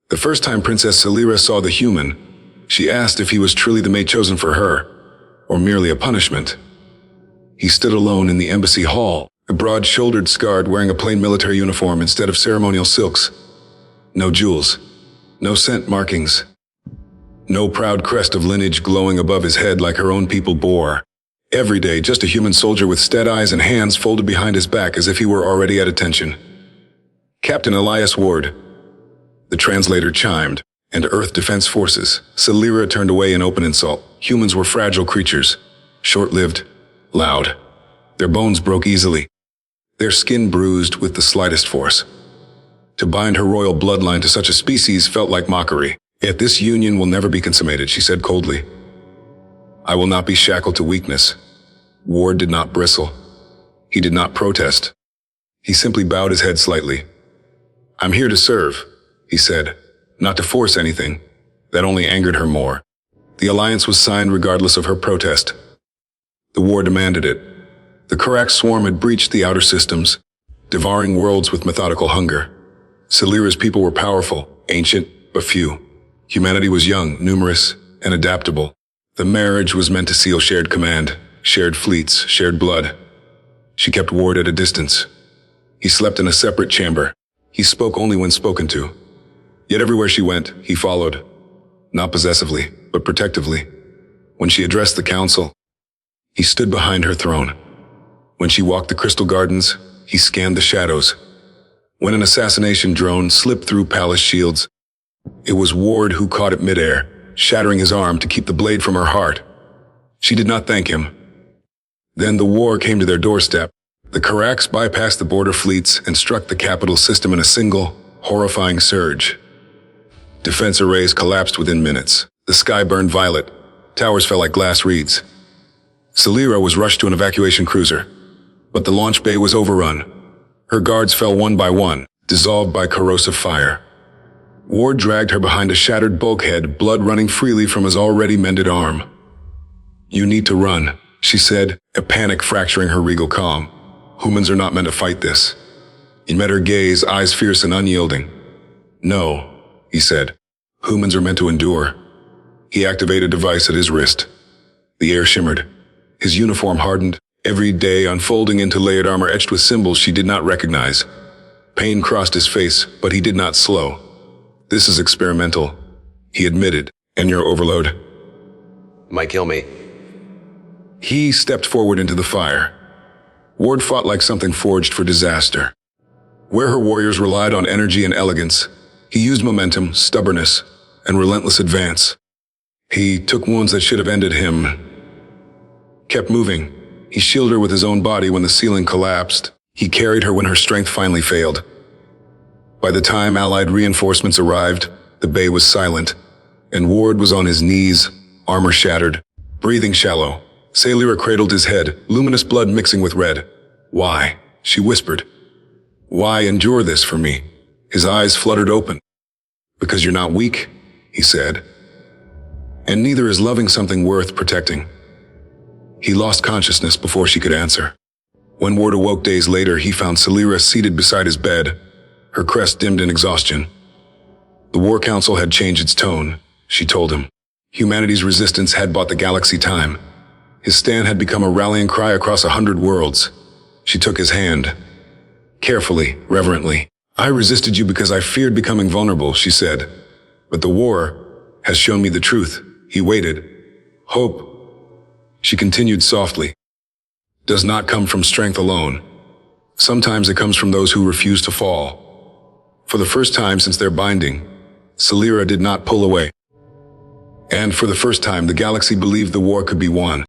The first time Princess Celira saw the human, she asked if he was truly the mate chosen for her, or merely a punishment. He stood alone in the embassy hall, a broad-shouldered Scard wearing a plain military uniform instead of ceremonial silks. No jewels, no scent markings, no proud crest of lineage glowing above his head like her own people bore. Every day, just a human soldier with stead eyes and hands folded behind his back as if he were already at attention. Captain Elias Ward. The translator chimed. And Earth Defense Forces. Celira turned away in open insult. Humans were fragile creatures. Short-lived. Loud. Their bones broke easily. Their skin bruised with the slightest force. To bind her royal bloodline to such a species felt like mockery. Yet this union will never be consummated, she said coldly. I will not be shackled to weakness. Ward did not bristle. He did not protest. He simply bowed his head slightly. I'm here to serve, he said, not to force anything. That only angered her more. The alliance was signed regardless of her protest. The war demanded it. The Karak swarm had breached the outer systems, devouring worlds with methodical hunger. Celira's people were powerful, ancient, but few. Humanity was young, numerous, and adaptable. The marriage was meant to seal shared command, shared fleets, shared blood. She kept Ward at a distance. He slept in a separate chamber. He spoke only when spoken to. Yet everywhere she went, he followed. Not possessively, but protectively. When she addressed the council, he stood behind her throne. When she walked the crystal gardens, he scanned the shadows. When an assassination drone slipped through palace shields, it was Ward who caught it midair, shattering his arm to keep the blade from her heart. She did not thank him. Then the war came to their doorstep. The Karaks bypassed the border fleets and struck the capital system in a single, horrifying surge. Defense arrays collapsed within minutes. The sky burned violet. Towers fell like glass reeds. Celira was rushed to an evacuation cruiser, but the launch bay was overrun. Her guards fell one by one, dissolved by corrosive fire. Ward dragged her behind a shattered bulkhead, blood running freely from his already mended arm. You need to run, she said, a panic fracturing her regal calm. Humans are not meant to fight this. He met her gaze, eyes fierce and unyielding. No, he said. Humans are meant to endure. He activated a device at his wrist. The air shimmered. His uniform hardened, every day unfolding into layered armor etched with symbols she did not recognize. Pain crossed his face, but he did not slow. This is experimental, he admitted, and your overload might kill me. He stepped forward into the fire. Ward fought like something forged for disaster. Where her warriors relied on energy and elegance, he used momentum, stubbornness, and relentless advance. He took wounds that should have ended him. Kept moving. He shielded her with his own body when the ceiling collapsed. He carried her when her strength finally failed. By the time Allied reinforcements arrived, the bay was silent, and Ward was on his knees, armor shattered, breathing shallow. Celira cradled his head, luminous blood mixing with red. Why? She whispered. Why endure this for me? His eyes fluttered open. Because you're not weak, he said. And neither is loving something worth protecting. He lost consciousness before she could answer. When Ward awoke days later, he found Celira seated beside his bed, her crest dimmed in exhaustion. The War Council had changed its tone, she told him. Humanity's resistance had bought the galaxy time. His stand had become a rallying cry across 100 worlds. She took his hand. Carefully, reverently. I resisted you because I feared becoming vulnerable, she said. But the war has shown me the truth. He waited. Hope, she continued softly, does not come from strength alone. Sometimes it comes from those who refuse to fall. For the first time since their binding, Celira did not pull away. And for the first time, the galaxy believed the war could be won.